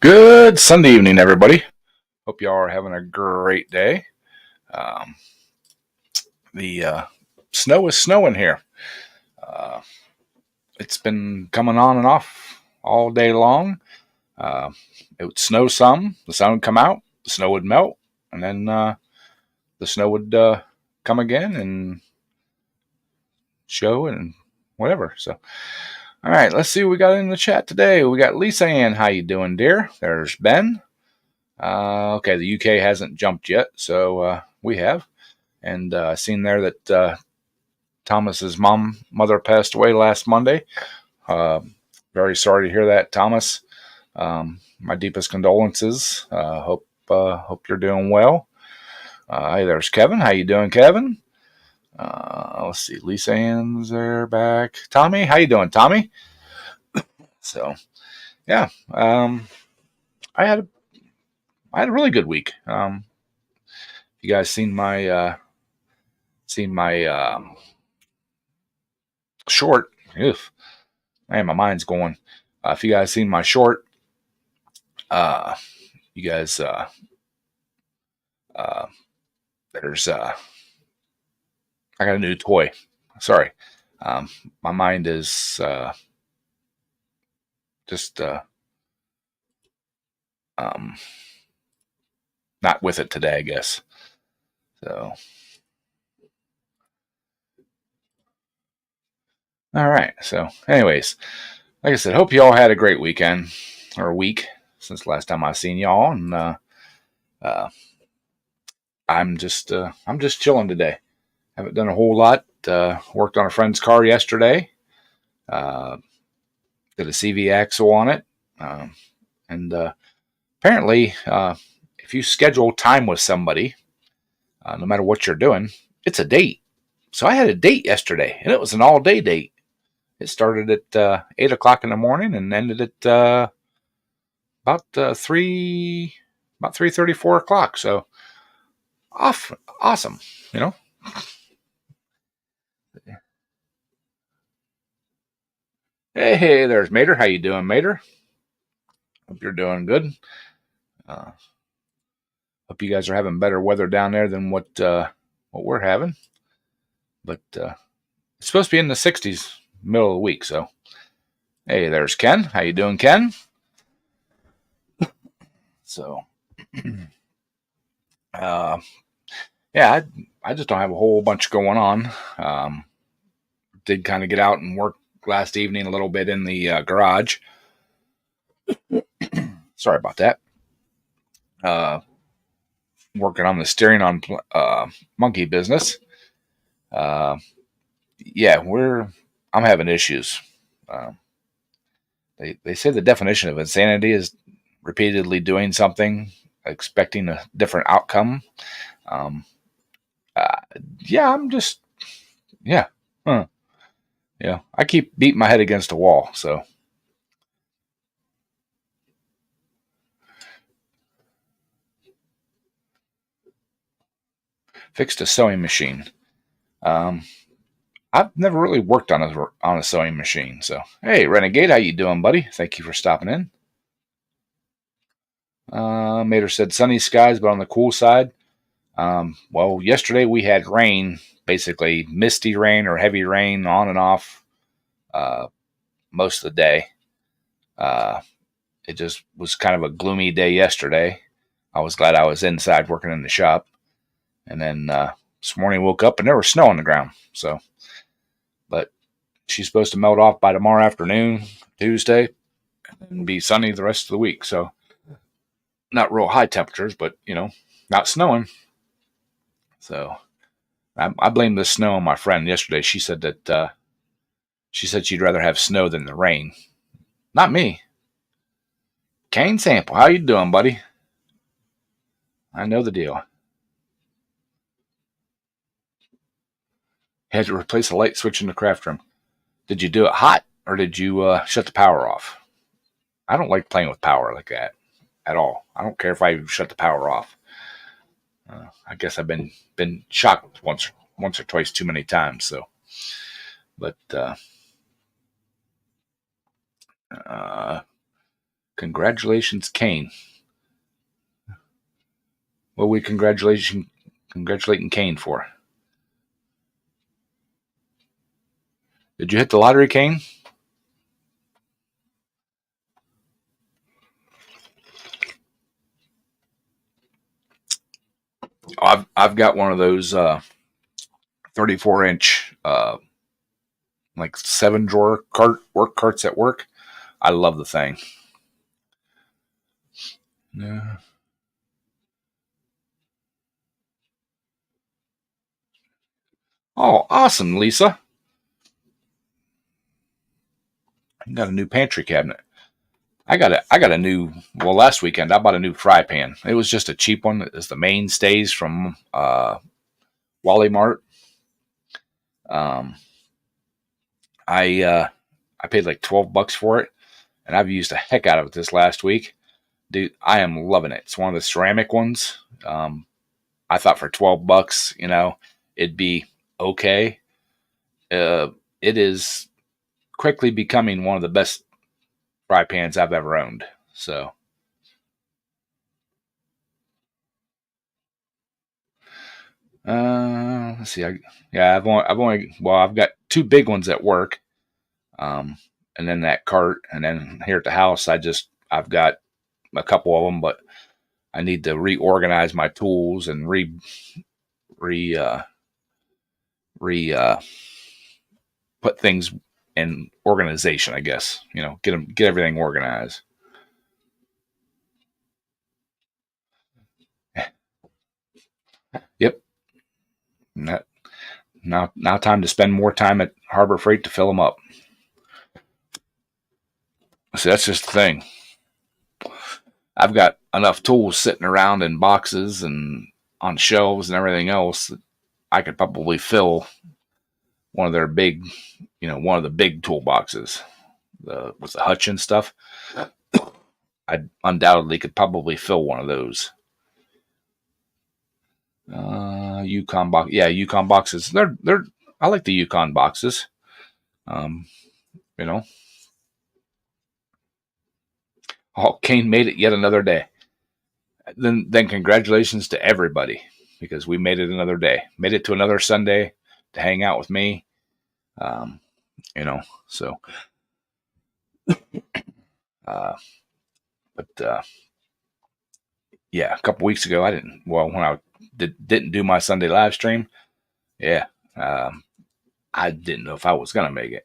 Good Sunday evening, everybody. Hope y'all are having a great day. Um, the snow is snowing here. Uh, it's been coming on and off all day long. Uh, it would snow some, the sun would come out, the snow would melt, and then the snow would come again and show and whatever. So, all right, let's see what we got in the chat today. We got Lisa Ann. How you doing, dear? There's Ben. Okay, the UK hasn't jumped yet, so we have. And I seen there that Thomas's mother passed away last Monday. Uh, Very sorry to hear that, Thomas. My deepest condolences. Hope you're doing well. Hey, there's Kevin. How you doing, Kevin? Let's see. Lisa Ann's there back. Tommy, how you doing, Tommy? So yeah, I had a I had a really good week. You guys seen my short? Ugh, man, my mind's going. If you guys seen my short, uh, you guys, uh, there's, I got a new toy. Sorry. Um, my mind is just um, not with it today, I guess. So, all right. So, anyways, like I said, hope you all had a great weekend or week since the last time I seen y'all, and uh, I'm just chilling today. Haven't done a whole lot. Worked on a friend's car yesterday. Uh, did a CV axle on it, and apparently, if you schedule time with somebody, no matter what you're doing, it's a date. So I had a date yesterday, and it was an all-day date. It started at 8 o'clock in the morning and ended at about about 3:30, 4 o'clock. So off, awesome, you know. Hey, there's Mater. How you doing, Mater? Hope you're doing good. Uh, Hope you guys are having better weather down there than what we're having. But it's supposed to be in the 60s middle of the week. So hey, there's Ken. How you doing, Ken? So uh, yeah, I just don't have a whole bunch going on. Did kind of get out and work last evening a little bit in the garage. Sorry about that. Uh, Working on the steering on monkey business. Uh, yeah, I'm having issues. Uh, they say the definition of insanity is repeatedly doing something, expecting a different outcome. Um, uh, yeah, I'm just yeah, huh. Yeah. I keep beating my head against a wall. So fixed a sewing machine. Um, I've never really worked on a sewing machine. So hey, Renegade, how you doing, buddy? Thank you for stopping in. Mater said sunny skies, but on the cool side. Well, yesterday we had rain, basically misty rain or heavy rain on and off uh, most of the day. Uh, it just was kind of a gloomy day yesterday. I was glad I was inside working in the shop. And then this morning woke up and there was snow on the ground. So, but she's supposed to melt off by tomorrow afternoon, Tuesday, and be sunny the rest of the week. So, not real high temperatures, but not snowing. So, I blame the snow on my friend yesterday. She said she'd rather have snow than the rain. Not me. Kane Sample, how you doing, buddy? I know the deal. Had to replace a light switch in the craft room. Did you do it hot or did you shut the power off? I don't like playing with power like that at all. I don't care if I shut the power off. I guess I've been shocked once or twice too many times. So, but uh, Congratulations, Kane. What are we congratulating Kane for? Did you hit the lottery, Kane? I've got one of those 34-inch like 7-drawer work carts at work. I love the thing. Yeah. Oh, awesome, Lisa. You got a new pantry cabinet. I got a new, well, last weekend I bought a new fry pan. It was just a cheap one. It's the Mainstays from Wally Mart. Um, I paid like $12 for it, and I've used the heck out of it this last week. Dude, I am loving it. It's one of the ceramic ones. I thought for $12, it'd be okay. It is quickly becoming one of the best fry pans I've ever owned. So, let's see. I've got two big ones at work, and then that cart, and then here at the house, I've got a couple of them, but I need to reorganize my tools and re re put things in organization. I guess get everything organized. Yep. Now, now time to spend more time at Harbor Freight to fill them up. So that's just the thing. I've got enough tools sitting around in boxes and on shelves and everything else that I could probably fill one of their big, one of the big toolboxes. With the Hutchins stuff, I undoubtedly could probably fill one of those. Yukon box, yeah, Yukon boxes. They're. I like the Yukon boxes. Um, you know, oh, Kane made it yet another day. Then congratulations to everybody because we made it another day. Made it to another Sunday to hang out with me. Um, so. Uh, but yeah, a couple weeks ago I didn't. Well, when I didn't do my Sunday live stream, yeah, I didn't know if I was gonna make it.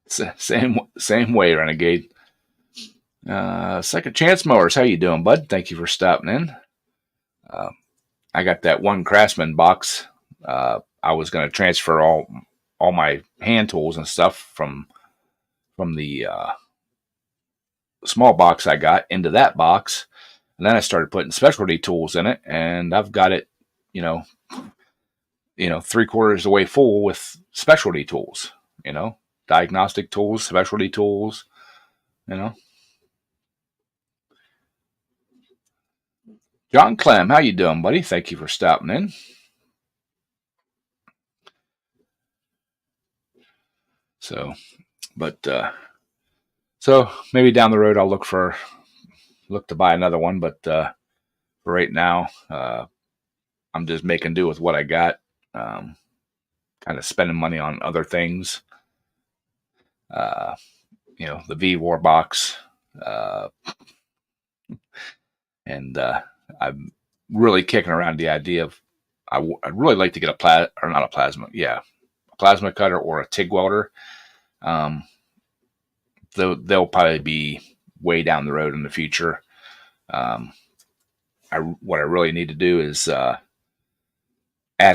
Same way, Renegade. Second Chance Mowers, how you doing, bud? Thank you for stopping in. Uh, I got that one Craftsman box. I was going to transfer all my hand tools and stuff from the small box I got into that box, and then I started putting specialty tools in it, and I've got it, you know, 3/4 of the way full with specialty tools. Diagnostic tools, specialty tools. You know. John Clem, how you doing, buddy? Thank you for stopping in. So, but so maybe down the road I'll look to buy another one, but for right now, I'm just making do with what I got. Kind of spending money on other things. Uh, the V War box, uh, and I'm really kicking around the idea of I'd really like to get a plasma cutter or a TIG welder. Um, they'll probably be way down the road in the future. What I really need to do is add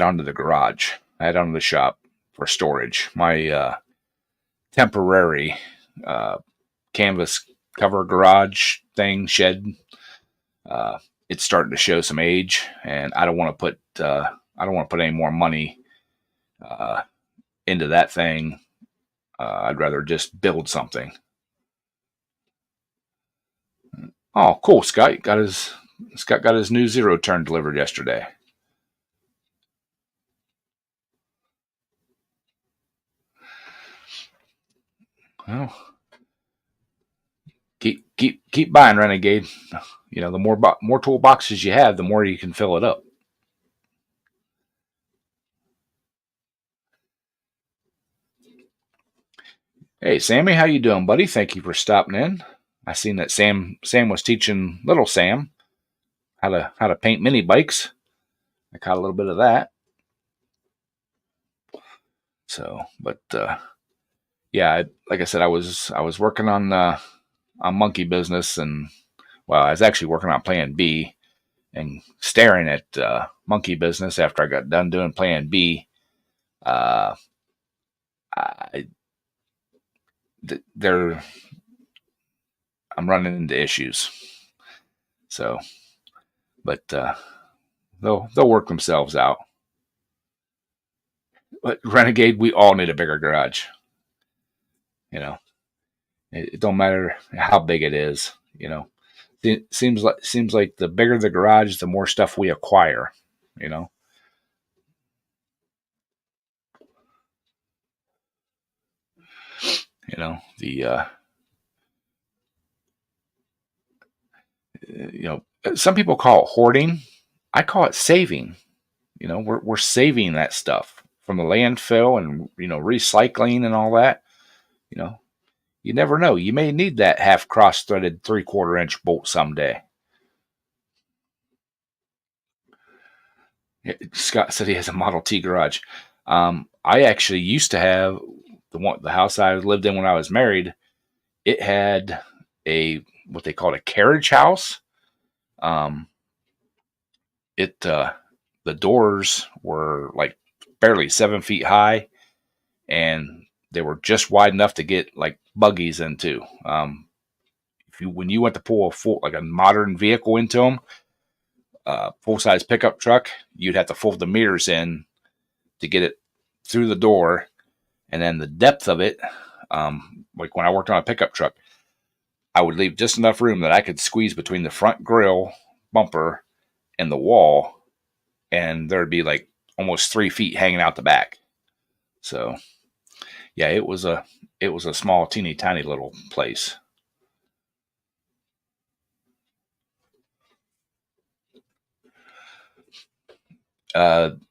on to the garage, add on to the shop for storage. My temporary uh, canvas cover garage thing shed, it's starting to show some age, and I don't want to put any more money uh, into that thing. I'd rather just build something. Oh, cool! Scott got his new zero turn delivered yesterday. Well, keep buying, Renegade. The more toolboxes you have, the more you can fill it up. Hey, Sammy, how you doing, buddy? Thank you for stopping in. I seen that Sam was teaching little Sam how to paint mini bikes. I caught a little bit of that. So, but yeah, like I said, I was working on Monkey Business, and well, I was actually working on Plan B and staring at Monkey Business after I got done doing Plan B. Uh, I, they're I'm running into issues. So, but they'll work themselves out. But Renegade, we all need a bigger garage. You know, it don't matter how big it is. It seems like the bigger the garage, the more stuff we acquire. You know, the some people call it hoarding. I call it saving. We're saving that stuff from the landfill and recycling and all that. You know, you never know. You may need that half cross threaded 3/4 inch bolt someday. Scott said he has a Model T garage. I actually used to have the house I lived in when I was married. It had a what they called a carriage house. Um, it The doors were like barely 7 feet high, and they were just wide enough to get like buggies into. If you when you went to pull a full like a modern vehicle into them, full size pickup truck, you'd have to fold the mirrors in to get it through the door, and then the depth of it. Like when I worked on a pickup truck, I would leave just enough room that I could squeeze between the front grill bumper and the wall, and there'd be like almost 3 feet hanging out the back. So yeah, it was a small, teeny tiny little place.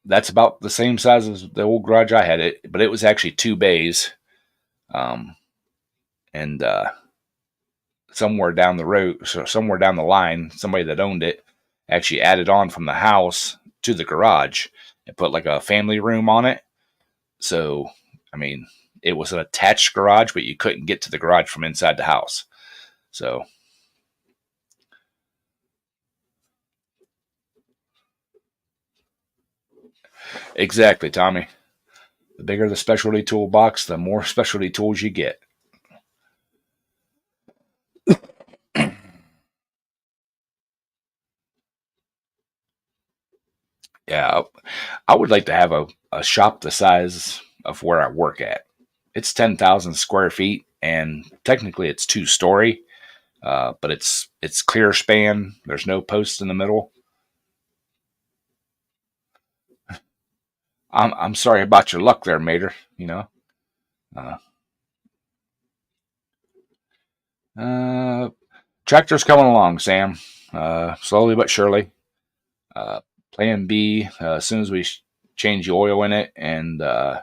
That's about the same size as the old garage I had it, but it was actually 2 bays. Um, and somewhere down the road, so somewhere down the line, somebody that owned it actually added on from the house to the garage and put like a family room on it. So, I mean, it was an attached garage, but you couldn't get to the garage from inside the house. So, exactly, Tommy. The bigger the specialty toolbox, the more specialty tools you get. Yeah, I would like to have a shop the size of where I work at. It's 10,000 square feet, and technically it's 2 story, but it's clear span. There's no posts in the middle. I'm sorry about your luck there, Mater. Uh, uh, Tractor's coming along, Sam. Slowly but surely. Uh, Plan B. As soon as we change the oil in it and uh,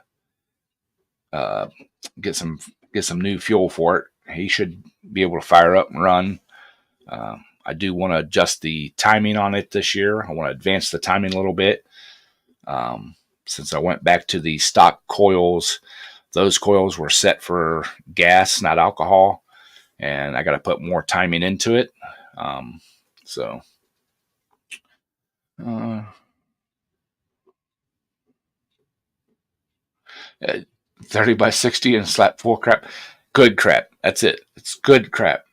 get some new fuel for it, he should be able to fire up and run. I do want to adjust the timing on it this year. I want to advance the timing a little bit. Since I went back to the stock coils, those coils were set for gas, not alcohol, and I got to put more timing into it. So, uh, 30 by 60 and slap full crap. Good crap. That's it. It's good crap.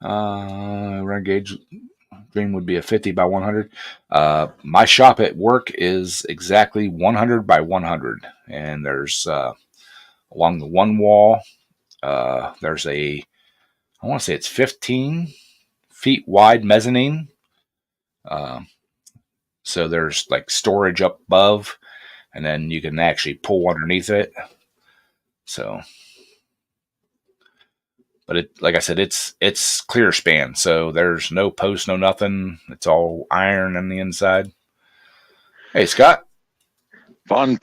Run gauge dream would be a 50 by 100. My shop at work is exactly 100 by 100, and there's along the one wall. There's I want to say it's 15 feet wide mezzanine. Uh, so there's like storage up above, and then you can actually pull underneath it. So, but like I said, it's clear span, so there's no post, no nothing. It's all iron on the inside. Hey, Scott. Fun.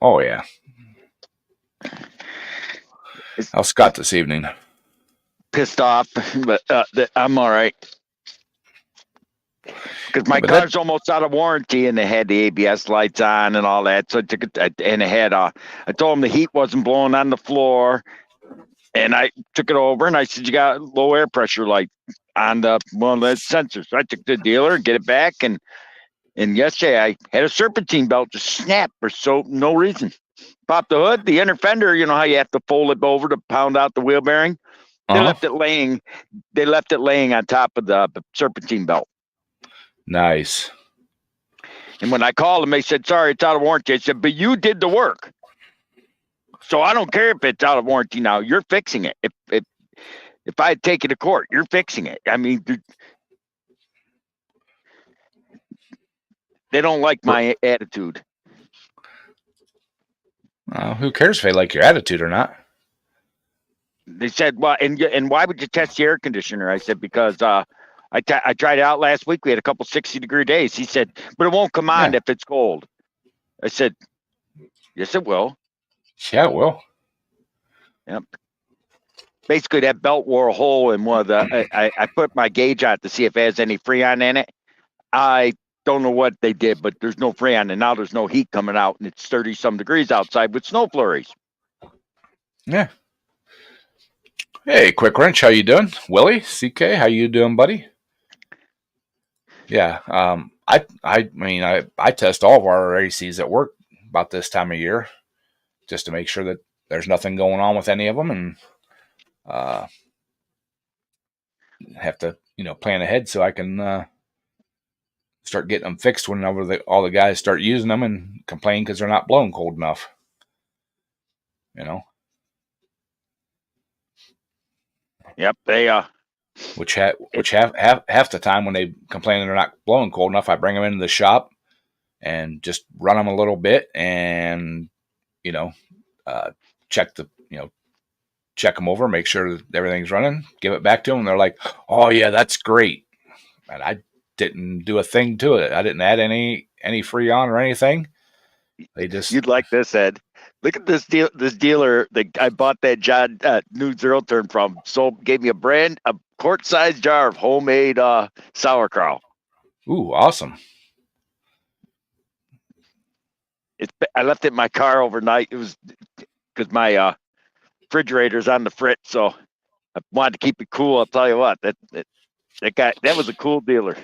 Oh yeah. How's Scott this evening? Pissed off, but I'm all right. Because my car's almost out of warranty, and they had the ABS lights on and all that. So I took it, and it had. I told them the heat wasn't blowing on the floor, and I took it over, and I said, "You got low air pressure light on the one of the sensors." So I took the dealer, get it back, and yesterday I had a serpentine belt just snap for no reason. Popped the hood, the inner fender. You know how you have to fold it over to pound out the wheel bearing. They left it laying. They left it laying on top of the serpentine belt. Nice. And when I called them, they said, "Sorry, it's out of warranty." I said, "But you did the work, so I don't care if it's out of warranty now. You're fixing it. If I take it to court, you're fixing it." I mean, they don't like my attitude. Who cares if they like your attitude or not? They said, "Well, and why would you test the air conditioner?" I said, "Because I tried it out last week. We had a couple 60-degree days." He said, "But it won't come on if it's cold." I said, "Yes, it will." Yeah, it will. Yep. Basically, that belt wore a hole in one of the. I put my gauge on to see if it has any Freon in it. I don't know what they did, but there's no Freon, and now there's no heat coming out, and it's 30-some degrees outside with snow flurries. Yeah. Hey, Quick Wrench, how you doing? Willie, CK, how you doing, buddy? Yeah. I test all of our ACs at work about this time of year, just to make sure that there's nothing going on with any of them, and have to plan ahead so I can start getting them fixed whenever all the guys start using them and complain because they're not blowing cold enough. Yep, they which half the time when they complain they're not blowing cold enough, I bring them into the shop and just run them a little bit and check them over, make sure that everything's running, give it back to them, and they're like, "Oh yeah, that's great." And I didn't do a thing to it. I didn't add any Freon or anything. They just You'd like this, Ed. Look at this dealer that I bought that John new zero turn from. So gave me a quart-sized jar of homemade sauerkraut. Ooh, awesome. I left it in my car overnight. It was because my refrigerator's on the fritz, so I wanted to keep it cool. I'll tell you what, that was a cool dealer.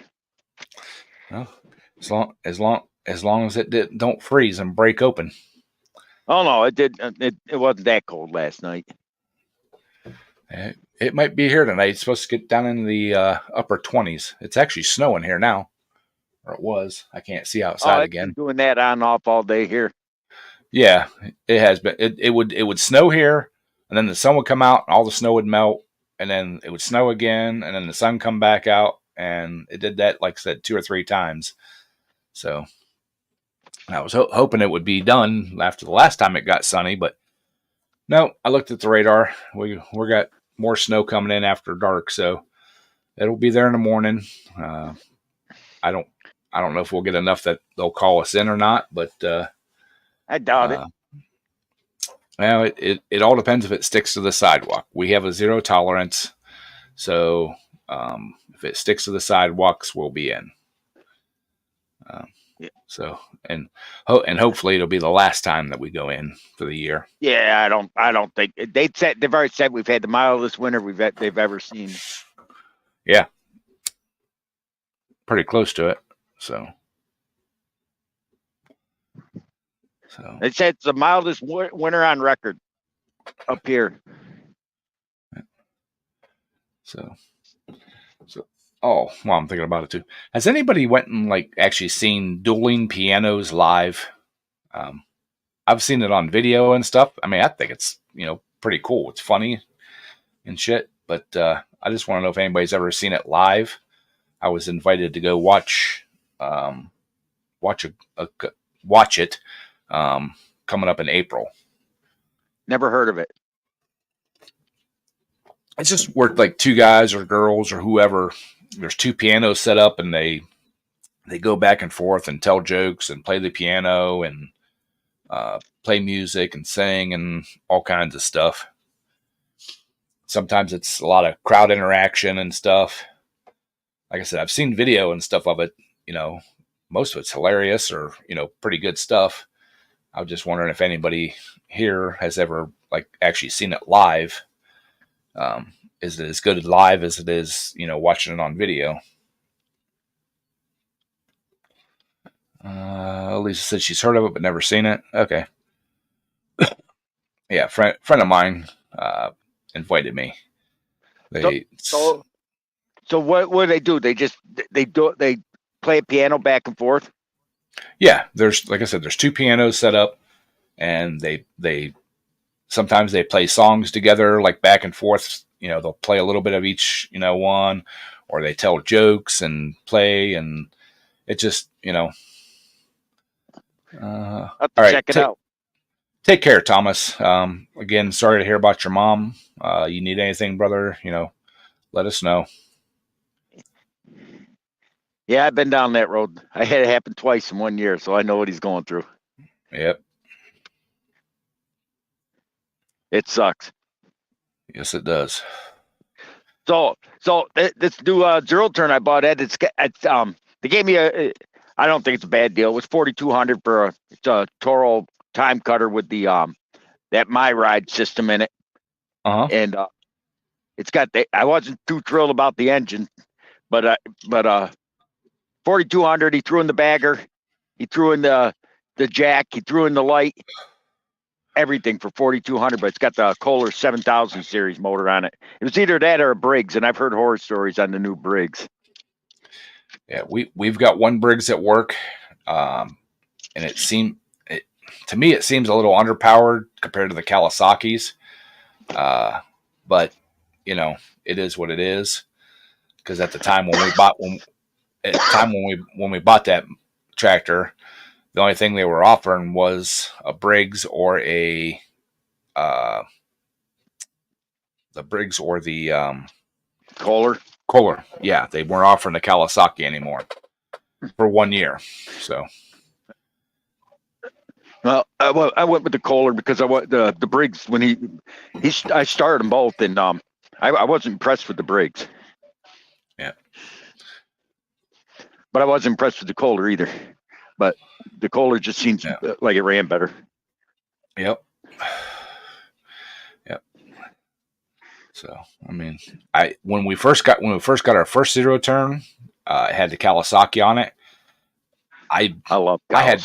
Well, as long as it don't freeze and break open. Oh no, it did. It wasn't that cold last night. It might be here tonight. It's supposed to get down in the upper 20s. It's actually snowing here now, or it was. I can't see outside again. Been doing that on and off all day here. Yeah, it has been. It would snow here, and then the sun would come out, and all the snow would melt, and then it would snow again, and then the sun come back out, and it did that, like I said, 2 or 3 times. So I was hoping it would be done after the last time it got sunny, but no. I looked at the radar. We got more snow coming in after dark, so it'll be there in the morning. I don't know if we'll get enough that they'll call us in or not, but I doubt it. Well, it all depends if it sticks to the sidewalk. We have a 0 tolerance, so if it sticks to the sidewalks, we'll be in. Yeah. So and hopefully it'll be the last time that we go in for the year. Yeah, I don't think they've already said we've had the mildest winter they've ever seen. Yeah, pretty close to it. So they said it's the mildest winter on record up here. So oh, well, I'm thinking about it too. Has anybody went and actually seen dueling pianos live? I've seen it on video and stuff. I mean, I think it's pretty cool. It's funny and shit. But I just want to know if anybody's ever seen it live. I was invited to go watch it coming up in April. Never heard of it. It's just worked like two guys or girls or whoever. There's two pianos set up, and they go back and forth and tell jokes and play the piano and play music and sing and all kinds of stuff. Sometimes it's a lot of crowd interaction and stuff. Like I said, I've seen video and stuff of it. Most of it's hilarious or pretty good stuff. I was just wondering if anybody here has ever actually seen it live. Is it as good live as it is watching it on video? Lisa said she's heard of it but never seen it. Okay. Yeah, friend of mine invited me. So what do they do? They play a piano back and forth. Yeah, there's like I said, there's two pianos set up, and they sometimes they play songs together, like back and forth. They'll play a little bit of each, one, or they tell jokes and play, and it just, I'll have to all right, check it out. Take care, Thomas. Again, sorry to hear about your mom. You need anything, brother, let us know. Yeah, I've been down that road. I had it happen twice in 1 year, so I know what he's going through. Yep. It sucks. Yes, it does. So this new zero turn I bought, Ed, they gave me I don't think it's a bad deal. It was $4,200 for a Toro time cutter with the that MyRide system in it. And it's got I wasn't too thrilled about the engine, but $4,200. He threw in the bagger, he threw in the jack, he threw in the light, everything for $4,200. But it's got the Kohler 7000 series motor on it. It was either that or a Briggs, and I've heard horror stories on the new Briggs. Yeah, we've got one Briggs at work, and to me it seems a little underpowered compared to the Kawasaki's, but it is what it is. Because at the time when we bought that tractor, the only thing they were offering was a Briggs or the Briggs or the Kohler. Yeah, they weren't offering the Kawasaki anymore for 1 year. So, well, I went with the Kohler because I want the Briggs when I started them both, and I wasn't impressed with the Briggs. Yeah, but I wasn't impressed with the Kohler either. But the Kohler just seems like it ran better. Yep. So I mean, when we first got our first zero turn, it had the Kawasaki on it. I love Kawas. I had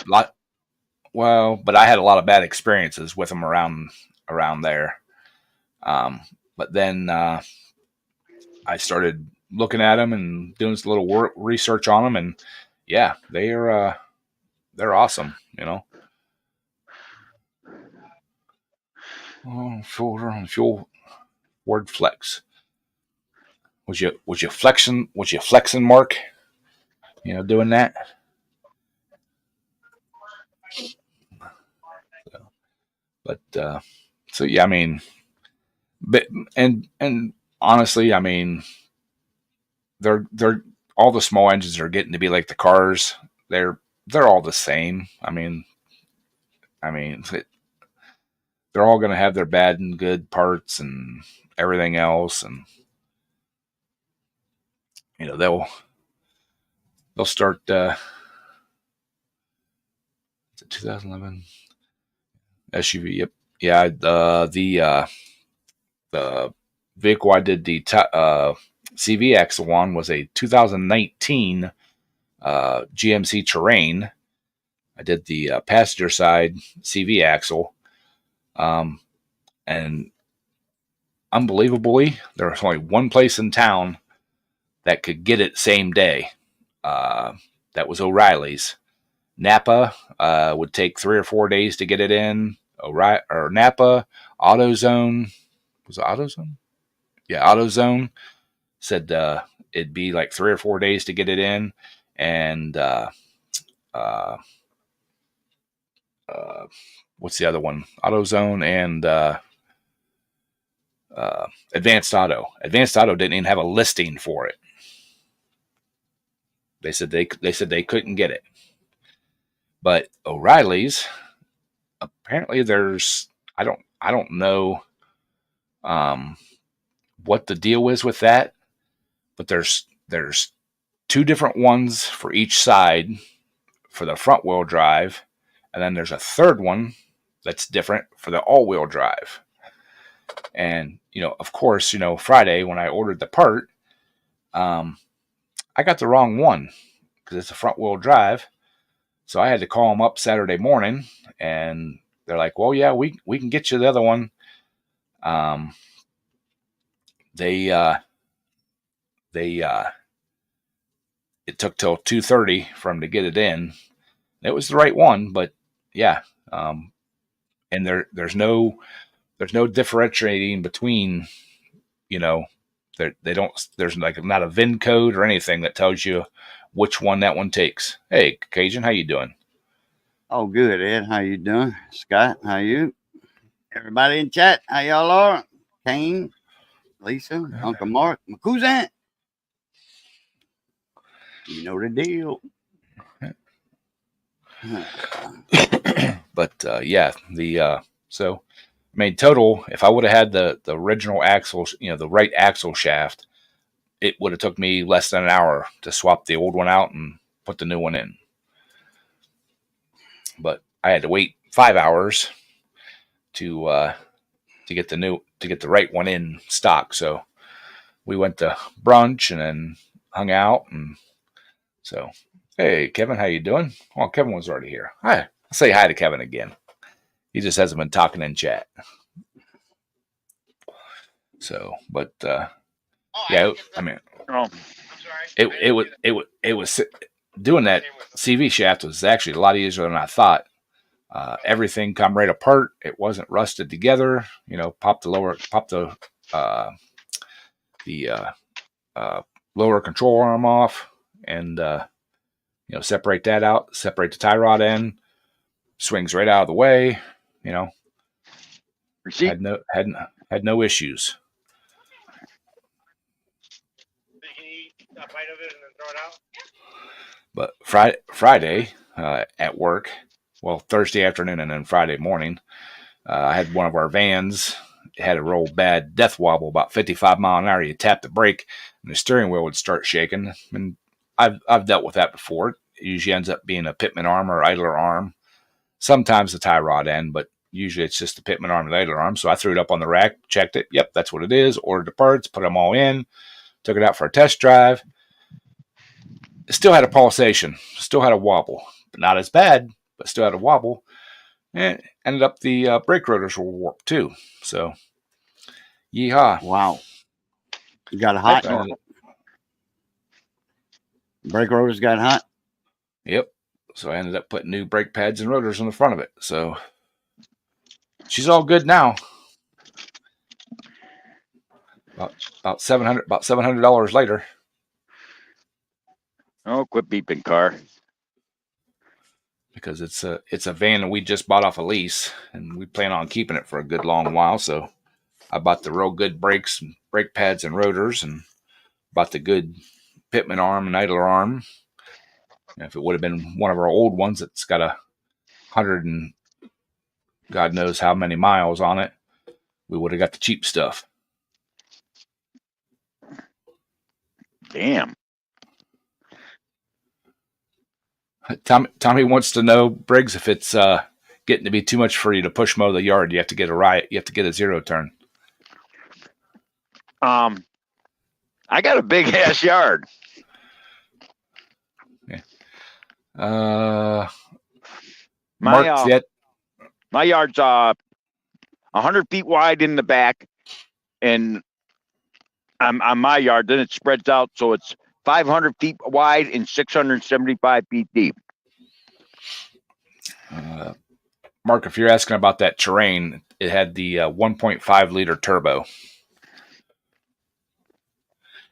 but I had a lot of bad experiences with them around there. But then I started looking at them and doing some little research on them, and yeah, they're awesome. Fuel word flex. Was you flexing, Mark? Doing that. But so yeah, I mean, but and honestly, I mean, they're all the small engines are getting to be like the cars. They're all the same. I mean, they're all going to have their bad and good parts and everything else, and they'll start. It's a 2011 SUV. Yep. Yeah. The vehicle I did the CV axle on was a 2019 GMC Terrain. I did the passenger side CV axle, and unbelievably, there was only one place in town that could get it same day. That was O'Reilly's. Napa would take 3 or 4 days to get it in. Napa, AutoZone. Was it AutoZone? Yeah, AutoZone said it'd be like 3 or 4 days to get it in, and what's the other one? AutoZone and Advanced Auto. Advanced Auto didn't even have a listing for it. They said they couldn't get it. But O'Reilly's, apparently there's I don't know what the deal is with that, but there's two different ones for each side for the front wheel drive, and then there's a third one that's different for the all wheel drive. And of course, Friday when I ordered the part, I got the wrong one because it's a front wheel drive. So I had to call them up Saturday morning, and they're like, "Well, yeah, we can get you the other one." They it took till 2:30 for them to get it in. It was the right one, but yeah, and there's no differentiating between, they don't. There's like not a VIN code or anything that tells you which one that one takes. Hey, Cajun, how you doing? Oh, good, Ed. How you doing? Scott, how you? Everybody in chat, how y'all are? Kane, Lisa, Uncle Mark, Macuzan. You know the deal. But yeah, so I mean, total, if I would have had the original axle, the right axle shaft, it would have took me less than an hour to swap the old one out and put the new one in. But I had to wait 5 hours to get the right one in stock. So we went to brunch and then hung out, and so hey, Kevin, how you doing? Well, Kevin was already here. Hi, I'll say hi to Kevin again. He just hasn't been talking in chat. So, but yeah, I mean, it was doing that CV shaft was actually a lot easier than I thought. Everything come right apart. It wasn't rusted together. Pop the lower control arm off, and separate that out. Separate the tie rod end. Swings right out of the way. Had no issues. But Friday at work, well, Thursday afternoon and then Friday morning, I had one of our vans. It had a real bad death wobble, about 55 mile an hour. You tap the brake, and the steering wheel would start shaking. And I've dealt with that before. It usually ends up being a pitman arm or idler arm. Sometimes the tie rod end, but usually it's just the pitman arm and the idler arm. So I threw it up on the rack, checked it. Yep, that's what it is. Ordered the parts, put them all in, took it out for a test drive. It still had a pulsation, still had a wobble, but not as bad, but still had a wobble. And ended up the brake rotors were warped too. So, yeehaw. Wow. You got a hot? Brake rotors got hot? Yep. So I ended up putting new brake pads and rotors on the front of it. So she's all good now. About $700 later. Oh, quit beeping, car. Because it's a van that we just bought off a lease, and we plan on keeping it for a good long while. So I bought the real good brakes and brake pads and rotors, and bought the good pitman arm and idler arm. And if it would have been one of our old ones that's got 100 and God knows how many miles on it, we would have got the cheap stuff. Damn. Tommy wants to know, Briggs, if it's getting to be too much for you to push mow the yard. You have to get a zero turn. I got a big ass yard. Yeah. My yard's 100 feet wide in the back, and on my yard, then it spreads out, so it's 500 feet wide and 675 feet deep. Mark, if you're asking about that terrain, it had the 1.5 liter turbo.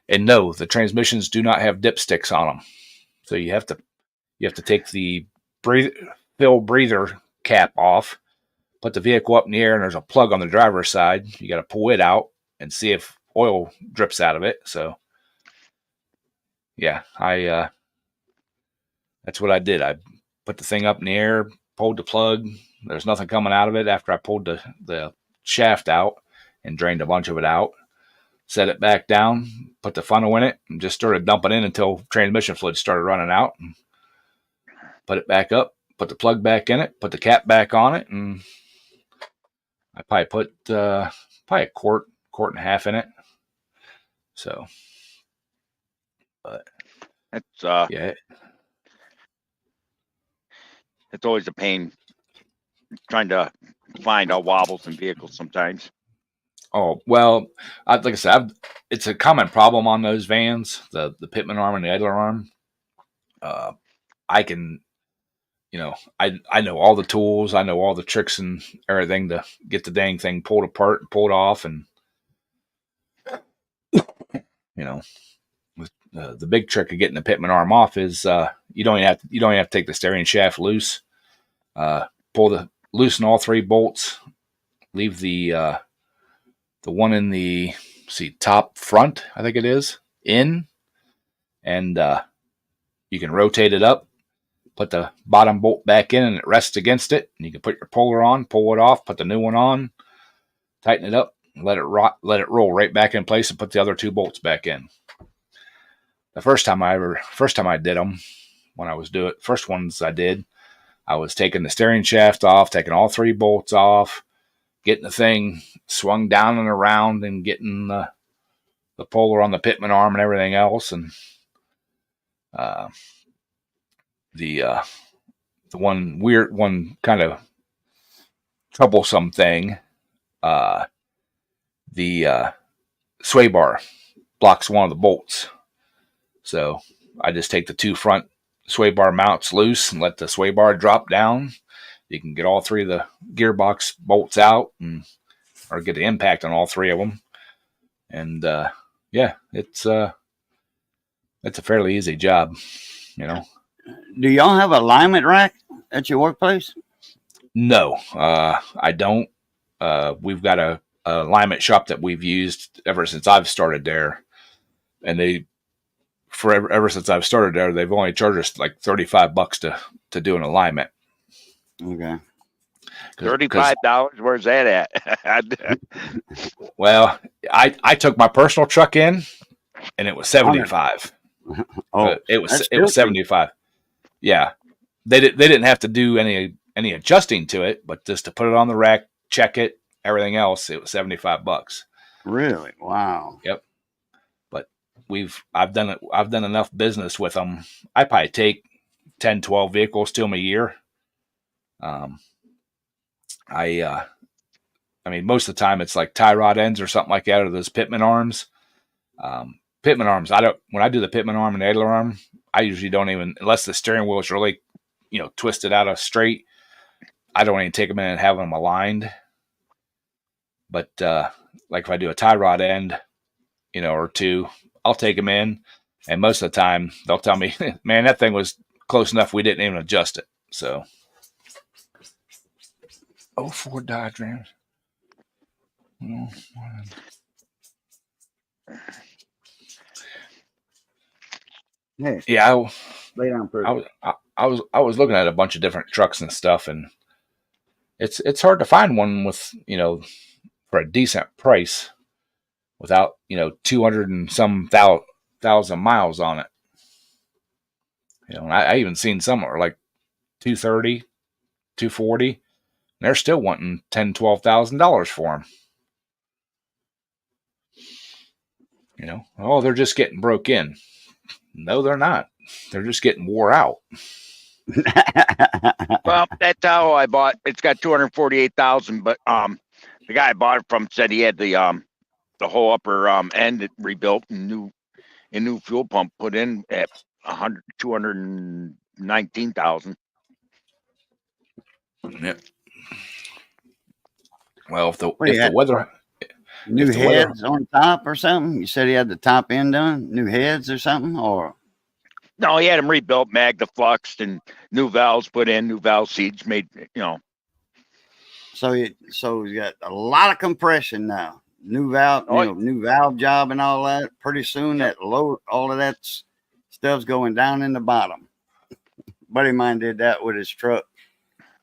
And no, the transmissions do not have dipsticks on them. So you have to take the fill breather cap off, put the vehicle up in the air, and there's a plug on the driver's side. You got to pull it out and see if oil drips out of it. So, yeah, that's what I did. I put the thing up in the air, pulled the plug. There's nothing coming out of it after I pulled the shaft out and drained a bunch of it out. Set it back down, put the funnel in it, and just started dumping in until transmission fluid started running out. And put it back up, put the plug back in it, put the cap back on it, and I probably put probably a quart and a half in it. So, but It's yeah, it's always a pain trying to find wobbles in vehicles sometimes. oh well, like I said, it's a common problem on those vans, the pitman arm and the idler arm. I can, I know all the tools, I know all the tricks and everything to get the dang thing pulled apart and pulled off, and with the big trick of getting the pitman arm off is you don't even have to take the steering shaft loose. Loosen all 3 bolts. Leave the one in the top front, I think it is, in, and you can rotate it up. Put the bottom bolt back in, and it rests against it. And you can put your puller on, pull it off, put the new one on, tighten it up, and let it roll right back in place, and put the other 2 bolts back in. The first time I did them, when I was doing it, first ones I did, I was taking the steering shaft off, taking all 3 bolts off, getting the thing swung down and around, and getting the puller on the pitman arm and everything else. And the one kind of troublesome thing, the sway bar blocks one of the bolts. So I just take the 2 front sway bar mounts loose and let the sway bar drop down. You can get all 3 of the gearbox bolts out, or get the impact on all 3 of them. And yeah, it's a fairly easy job, Do y'all have a alignment rack at your workplace? No, I don't. We've got a alignment shop that we've used ever since I've started there, and ever since I've started there, they've only charged us like $35 to do an alignment. Okay. $35. Where's that at? Well, I took my personal truck in, and it was $75. Oh, it was $75. Yeah, they didn't have to do any adjusting to it, but just to put it on the rack, check it, everything else, it was $75. Really? Wow. Yep. But I've done enough business with them. I probably take 10, 12 vehicles to them a year. I mean, most of the time it's like tie rod ends or something like that, or those pitman arms. Pitman arms, when I do the pitman arm and the idler arm, I usually don't even, unless the steering wheel is really, twisted out of straight, I don't even take them in and have them aligned. But like if I do a tie rod end, or 2, I'll take them in, and most of the time they'll tell me, man, that thing was close enough we didn't even adjust it. So 04 diagrams. Hey, Yeah, lay down first. I was looking at a bunch of different trucks and stuff, and it's hard to find one with for a decent price without 200 and some thousand miles on it. And I even seen some that were like 230, 240, and they're still wanting $10,000-$12,000 for them. Oh, they're just getting broke in. No, they're not. They're just getting wore out. Well, that's how I bought. It's got 248,000, but the guy I bought it from said he had the whole upper end rebuilt and new fuel pump put in at 219,000. Yep. Well, if the Yeah. weather, New if the weather- heads on top or something? You said he had the top end done? New heads or something? Or No, he had them rebuilt, Magnafluxed, and new valves put in, new valve seats made. So he's got a lot of compression now. New valve, Oh, new valve job and all that. Pretty soon Yep. that load, all of that stuff's going down in the bottom. Buddy of mine did that with his truck.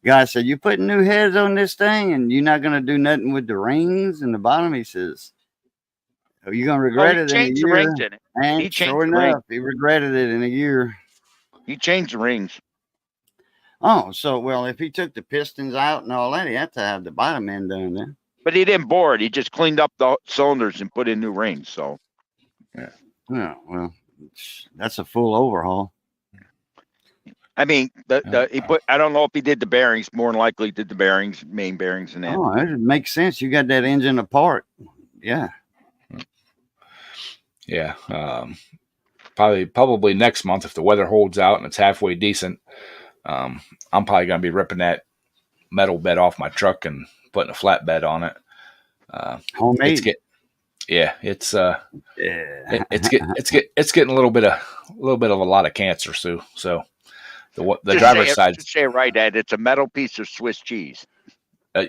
Guy said, "You putting new heads on this thing, and you're not gonna do nothing with the rings in the bottom." He says, "Oh, you're gonna regret he it in a changed the year." rings in it. And He changed sure the ring. enough, he regretted it in a year. He changed the rings. Oh, so well, if he took the pistons out and all that, he had to have the bottom end done then. But he didn't bore it. He just cleaned up the cylinders and put in new rings. So Yeah, well, that's a full overhaul. I mean, he put. I don't know if he did the bearings. More than likely, did the bearings, main bearings, and that. Oh, it makes sense. You got that engine apart. Yeah. Yeah. Probably next month if the weather holds out and it's halfway decent. I'm probably gonna be ripping that metal bed off my truck and putting a flat bed on it. Homemade. It's Yeah. it's getting a little bit of a lot of cancer, Sue. So the Just driver's say, side, just say it right, Ed. It's a metal piece of Swiss cheese.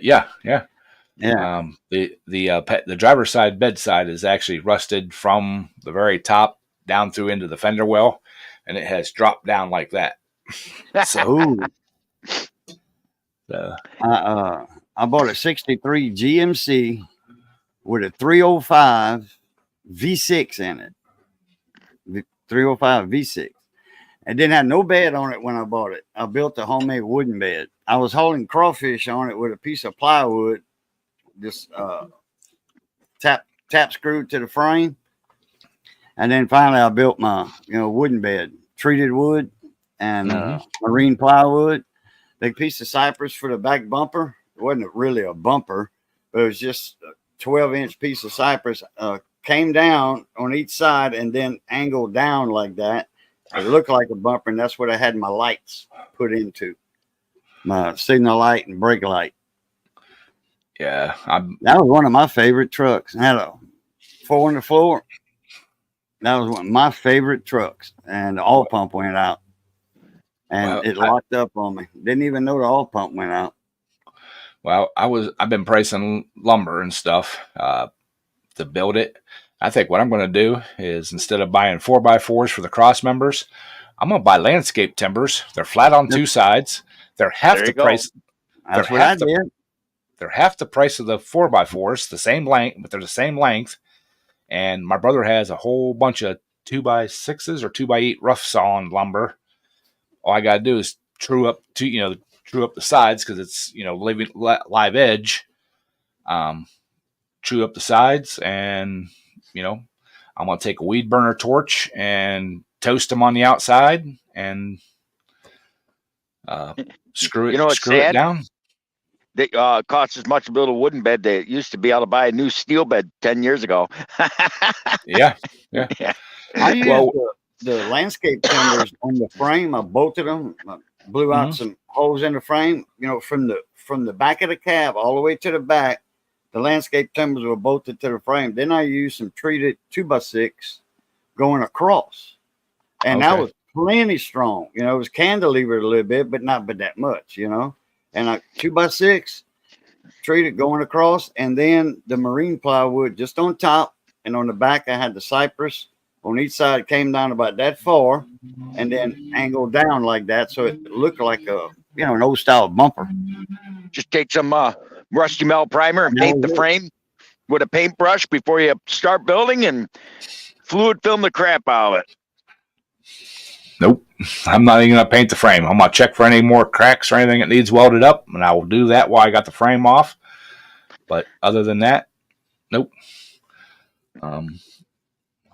yeah. Yeah. The driver's side bedside is actually rusted from the very top down through into the fender well, and it has dropped down like that. So, I bought a 63 GMC with a 305 V6 in it. The 305 V6. It didn't have no bed on it when I bought it. I built a homemade wooden bed. I was hauling crawfish on it with a piece of plywood, just tap screwed to the frame. And then finally I built my, wooden bed, treated wood and marine plywood. Big piece of cypress for the back bumper. It wasn't really a bumper, but it was just a 12-inch piece of cypress. Came down on each side and then angled down like that. It looked like a bumper, and that's what I had my lights put into. My signal light and brake light. Yeah, That was one of my favorite trucks. I had a 4 on the floor. That was one of my favorite trucks. And the oil pump went out. And it locked up on me. Didn't even know the oil pump went out. Well, I've been pricing lumber and stuff to build it. I think what I'm going to do is instead of buying 4x4s for the cross members, I'm going to buy landscape timbers. They're flat on two sides. They're half the price. That's what I did. They're half the price of the 4x4s, the same length, but they're the same length. And my brother has a whole bunch of 2x6s or 2x8 rough sawn lumber. All I got to do is true up the sides because it's live edge. True up the sides, and I'm gonna take a weed burner torch and toast them on the outside and screw it down. They cost as much to build a wooden bed they used to be able to buy a new steel bed 10 years ago. Yeah. I used the landscape timbers on the frame. I bolted them, blew out some holes in the frame. From the back of the cab all the way to the back. The landscape timbers were bolted to the frame. Then I used some treated 2x6 going across. And that was plenty strong. It was cantilevered a little bit, but not that much, And I 2x6 treated going across. And then the marine plywood just on top. And on the back, I had the cypress. On each side, it came down about that far. And then angled down like that. So it looked like an old style bumper. Just take some rusty metal primer and paint the frame with a paintbrush before you start building and fluid film the crap out of it. Nope. I'm not even going to paint the frame. I'm going to check for any more cracks or anything that needs welded up, and I will do that while I got the frame off. But other than that, nope.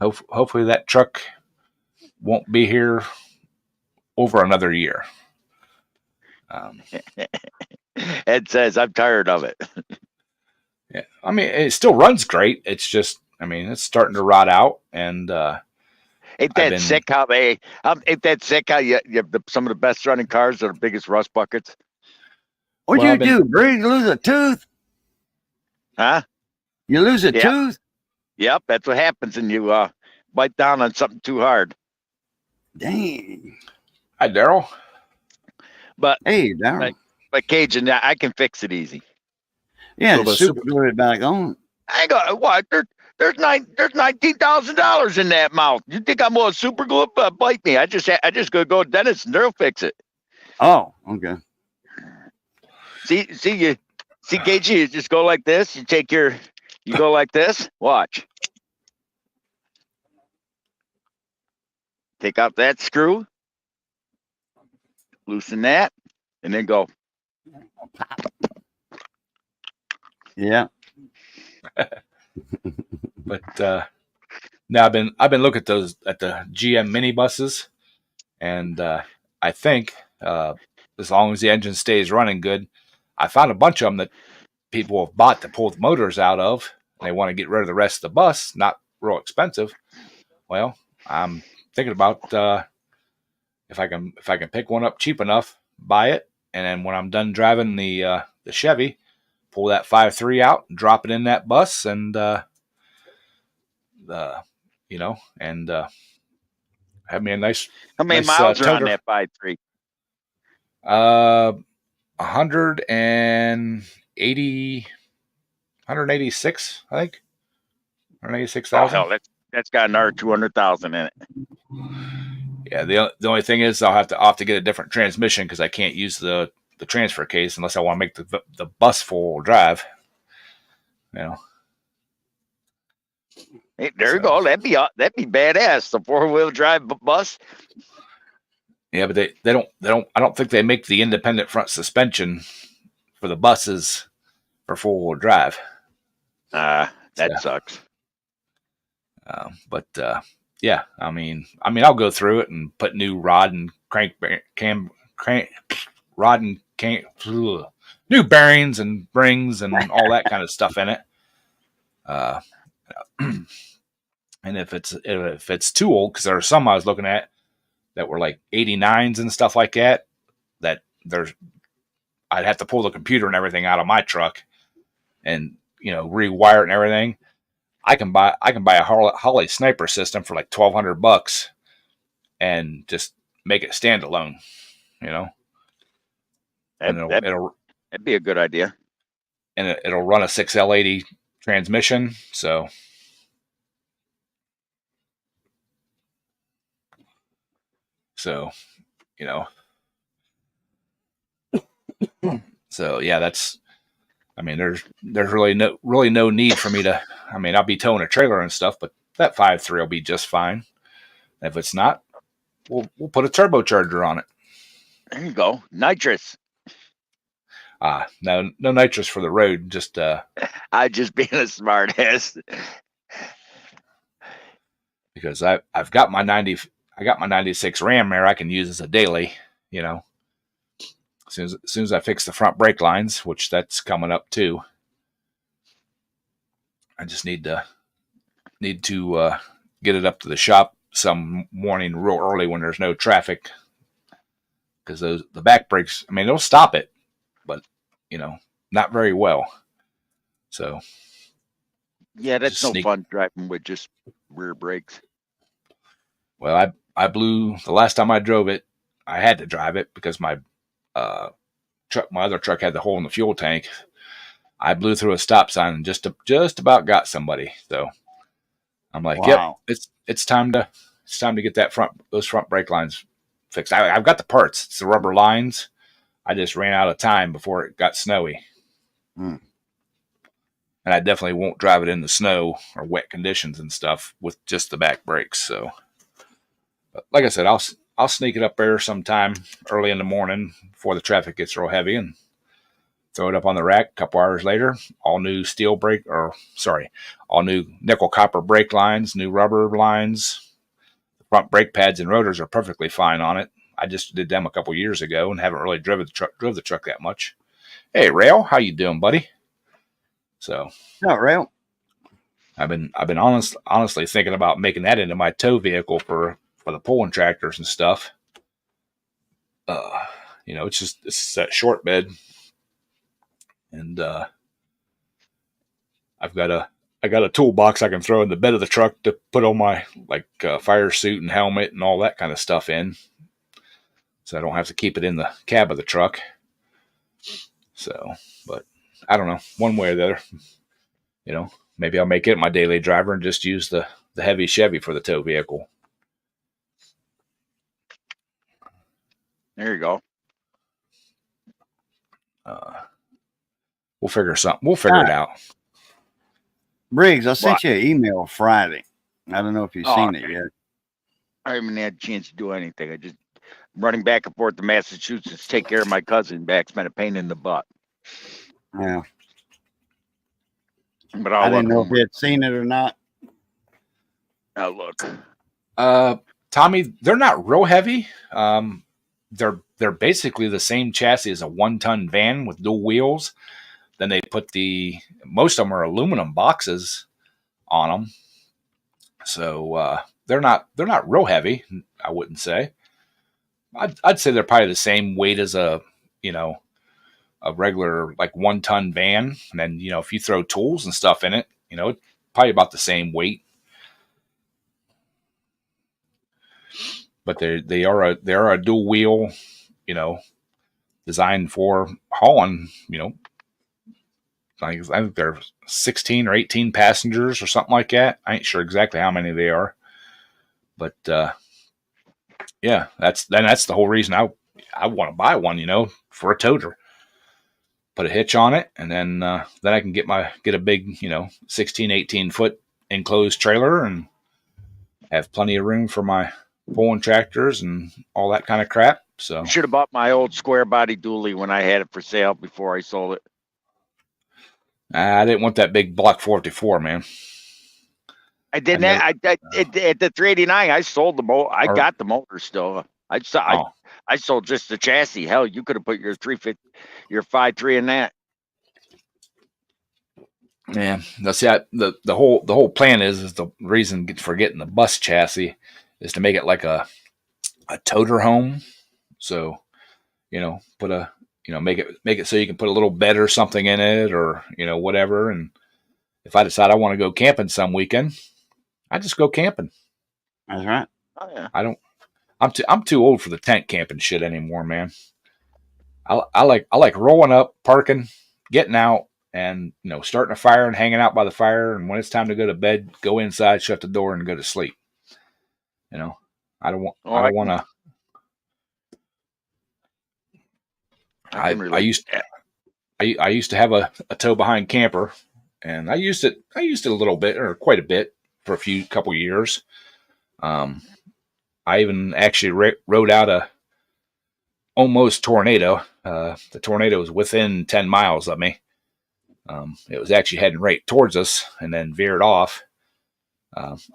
Hopefully that truck won't be here over another year. Ed says, I'm tired of it. Yeah. I mean, it still runs great. It's just, it's starting to rot out. And ain't that sick how you have some of the best running cars are the biggest rust buckets? What'd you do, Briggs? Lose a tooth? Huh? You lose a tooth? Yep, that's what happens when you bite down on something too hard. Dang. Hi, Daryl. But hey, Daryl. Like Cajun, I can fix it easy. Yeah, little bit of super glue it back on. I ain't got what? There's $19,000 in that mouth. You think I'm gonna super glue it? Bite me? I just gonna go to the dentist and they'll fix it. Oh, okay. See, KG, you just go like this. You go like this. Watch. Take out that screw, loosen that, and then go. Yeah. But now I've been looking at the GM minibuses, and I think as long as the engine stays running good, I found a bunch of them that people have bought to pull the motors out of. And they want to get rid of the rest of the bus, not real expensive. Well, I'm thinking about if I can pick one up cheap enough, buy it, and then when I'm done driving the Chevy, pull that 5.3 out, and drop it in that bus, and and have me a nice. How many nice, miles are on toter. that 5.3? 180, 186, I think. Oh 186,000. hell, that's got another 200,000 in it. Yeah, the only thing is I'll have to get a different transmission because I can't use the transfer case unless I want to make the bus full drive. You know. Hey, there you go. That'd be badass. The 4-wheel drive bus. Yeah, but they don't. I don't think they make the independent front suspension for the buses for 4-wheel drive. That sucks. But yeah, I mean, I'll go through it and put new rod and new bearings and rings and all that kind of stuff in it. And if it's too old, because there are some I was looking at that were like 89s and stuff like that, I'd have to pull the computer and everything out of my truck and rewire it and everything. I can buy a Holley sniper system for like $1,200 and just make it standalone, and that'd be a good idea. And it'll run a 6L80 transmission. So so yeah, there's really no need for me to. I'll be towing a trailer and stuff, but that 5.3 will be just fine. If it's not, we'll put a turbocharger on it. There you go, nitrous. No nitrous for the road. Just I just being a smart ass. Because I've got my 96 Ram there I can use as a daily. As soon as I fix the front brake lines, which that's coming up too. I just need to get it up to the shop some morning real early when there's no traffic, because the back brakes, they'll stop it, but not very well. So yeah, that's no fun driving with just rear brakes. Well, I blew the last time I drove it. I had to drive it because my other truck had the hole in the fuel tank. I blew through a stop sign and just about got somebody. So I'm like, wow. Yep, it's time to get those front brake lines fixed. I've got the parts. It's the rubber lines. I just ran out of time before it got snowy. And I definitely won't drive it in the snow or wet conditions and stuff with just the back brakes. So, but like I said, I'll sneak it up there sometime early in the morning before the traffic gets real heavy and throw it up on the rack. A couple hours later, all new all new nickel copper brake lines, new rubber lines. The front brake pads and rotors are perfectly fine on it. I just did them a couple years ago and haven't really drove the truck that much. Hey, Rail, how you doing, buddy? So, no, Rail. I've been honestly thinking about making that into my tow vehicle for the pulling tractors and stuff. It's that short bed, and I got a toolbox I can throw in the bed of the truck to put all my fire suit and helmet and all that kind of stuff in, so I don't have to keep it in the cab of the truck. So, but I don't know, one way or the other. You know, maybe I'll make it my daily driver and just use the heavy Chevy for the tow vehicle. There you go. We'll figure something. We'll figure it out. Briggs, I sent you an email Friday. I don't know if you've seen it yet. I haven't had a chance to do anything. I just running back and forth to Massachusetts, take care of my cousin back. It's been a pain in the butt. Yeah. But I didn't know if you had seen it or not. I'll look. Tommy, they're not real heavy. They're basically the same chassis as a 1-ton van with dual wheels. Then they put most of them are aluminum boxes on them. So they're not real heavy, I wouldn't say. I'd say they're probably the same weight as a regular like 1-ton van. And then, if you throw tools and stuff in it, it's probably about the same weight. But they are a dual wheel, designed for hauling, I think they're 16 or 18 passengers or something like that. I ain't sure exactly how many they are, but yeah, that's the whole reason I want to buy one, for a toter. Put a hitch on it, and then I can get a big, 16, 18 foot enclosed trailer and have plenty of room for my pulling tractors and all that kind of crap. So should have bought my old square body dually when I had it for sale before I sold it. I didn't want that big Block 44, man. I didn't. At the 389, I sold the motor. I got the motor still. I sold just the chassis. Hell, you could have put your 350, your 5.3 in that. Yeah, that's the whole plan is the reason for getting the bus chassis is to make it like a toter home. So, put make it so you can put a little bed or something in it, or whatever. And if I decide I want to go camping some weekend, I just go camping. That's right. Oh yeah. I'm too old for the tent camping shit anymore, man. I like rolling up, parking, getting out, and starting a fire and hanging out by the fire. And when it's time to go to bed, go inside, shut the door, and go to sleep. I don't want to. I used to have a tow behind camper, and I used it a little bit, or quite a bit, for a couple years. I even actually rode out a almost tornado. The tornado was within 10 miles of me. It was actually heading right towards us and then veered off.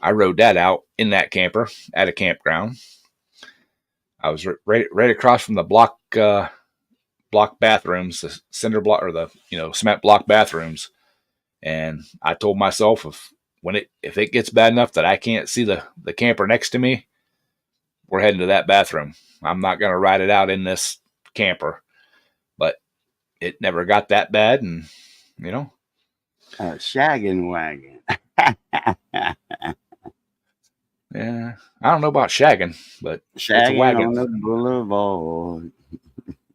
I rode that out in that camper at a campground. I was right across from the block bathrooms, the cinder block, or the cement block bathrooms. And I told myself if it gets bad enough that I can't see the camper next to me, we're heading to that bathroom. I'm not going to ride it out in this camper. But it never got that bad, and shagging wagon. Yeah, I don't know about shagging, but shagging it's a wagon. On the boulevard.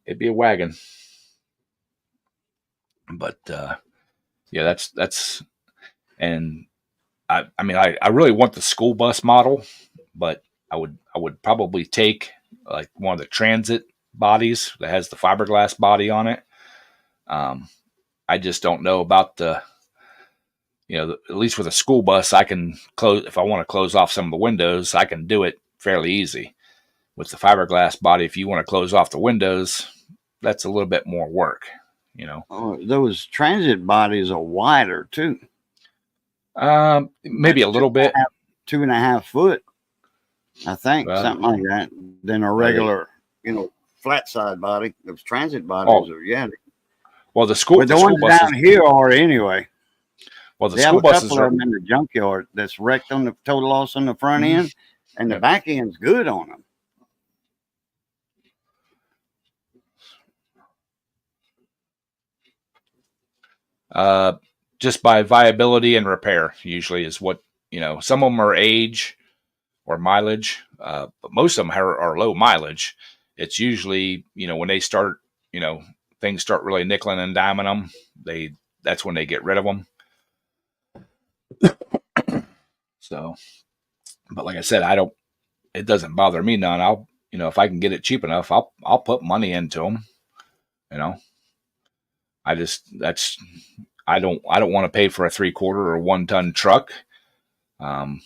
It'd be a wagon. But yeah, that's and I really want the school bus model, but I would probably take like one of the transit bodies that has the fiberglass body on it. I just don't know about at least with a school bus, I can close, if I want to close off some of the windows, I can do it fairly easy. With the fiberglass body, if you want to close off the windows, that's a little bit more work, Oh, those transit bodies are wider too. Maybe a little bit. 2.5 foot, I think, something like that, than a regular, flat side body. Those transit bodies are, yeah. Well, the school ones buses down here are anyway. Well, the they school have a buses couple of them in the junkyard that's wrecked on the total loss on the front end, and the back end's good on them. Just by viability and repair, usually is what some of them are age or mileage, but most of them are low mileage. It's usually when they start things start really nickeling and diming them, that's when they get rid of them. So, but like I said, it doesn't bother me none. If I can get it cheap enough, I'll put money into them. I don't want to pay for a 3/4 or 1-ton truck. I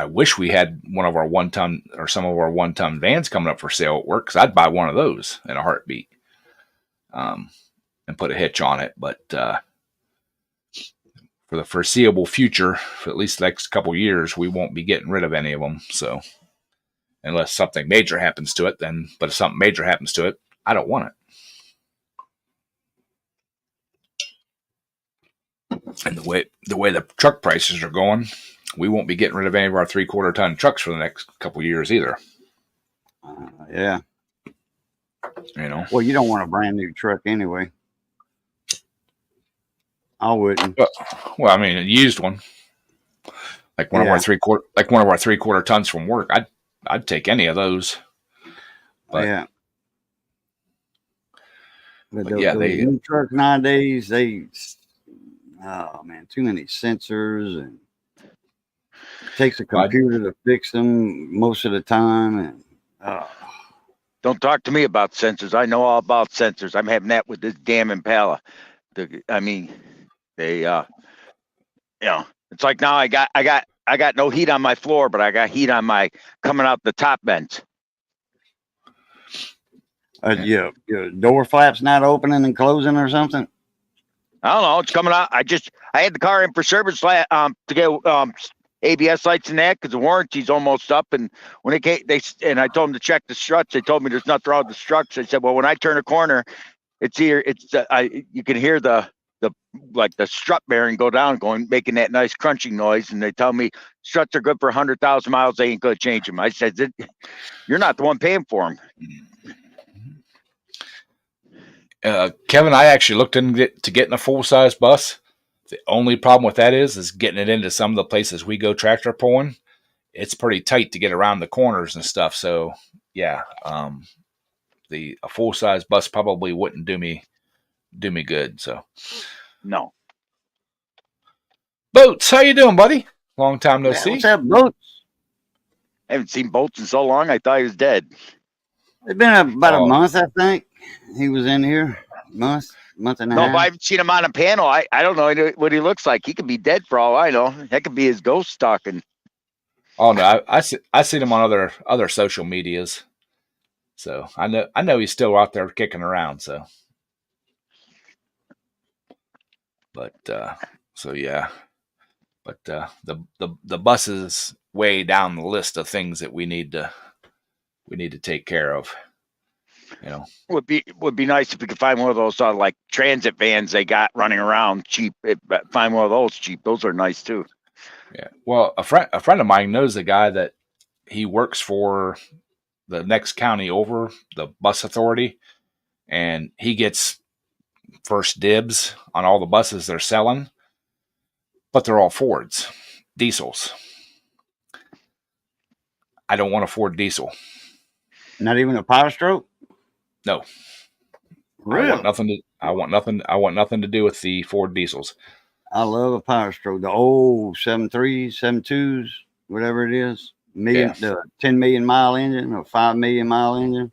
wish we had one of our 1-ton or some of our 1-ton vans coming up for sale at work, because I'd buy one of those in a heartbeat, and put a hitch on it. But for the foreseeable future, for at least the next couple years, we won't be getting rid of any of them. So unless something major happens to it, but if something major happens to it, I don't want it. And the way the truck prices are going, we won't be getting rid of any of our 3/4 ton trucks for the next couple of years either. Yeah. Well, you don't want a brand new truck anyway. I wouldn't. Well, I mean, a used one, like one of our 3/4 tons from work, I'd take any of those. But, yeah. But new trucks nowadays, oh man, too many sensors, and it takes a computer to fix them most of the time. And don't talk to me about sensors. I know all about sensors. I'm having that with this damn Impala. They, it's like now I got no heat on my floor, but I got heat on my coming out the top vents. Your door flaps not opening and closing or something? I don't know. It's coming out. I had the car in for service to get ABS lights and that, because the warranty's almost up. And when it came, and I told them to check the struts. They told me there's nothing wrong with the struts. I said, well, when I turn a corner, you can hear the strut bearing go down, making that nice crunching noise. And they tell me struts are good for 100,000 miles. They ain't going to change them. I said, you're not the one paying for them. Kevin, I actually looked into getting a full-size bus. The only problem with that is getting it into some of the places we go tractor pulling. It's pretty tight to get around the corners and stuff. So yeah, a full-size bus probably wouldn't do me good. So no. Boats, how you doing, buddy? Long time no see. What's up, Boats? I haven't seen Boats in so long. I thought he was dead. It's been about a month, I think. He was in here month and a half. No, I haven't seen him on a panel. I don't know what he looks like. He could be dead for all I know. That could be his ghost stalking. Oh no, I seen him on other social medias, so I know he's still out there kicking around. So, but yeah, but the bus is way down the list of things that we need to take care of. Would be nice if we could find one of those like transit vans they got running around cheap. Find one of those cheap. Those are nice too. Yeah. Well, a friend of mine knows a guy that he works for the next county over, the bus authority, and he gets first dibs on all the buses they're selling, but they're all Fords, diesels. I don't want a Ford diesel. Not even a Power Stroke? No. Really? I want nothing to do with the Ford diesels. I love a Power Stroke. The old 73s, 72s, whatever it is. The 10 million mile engine or 5 million mile engine.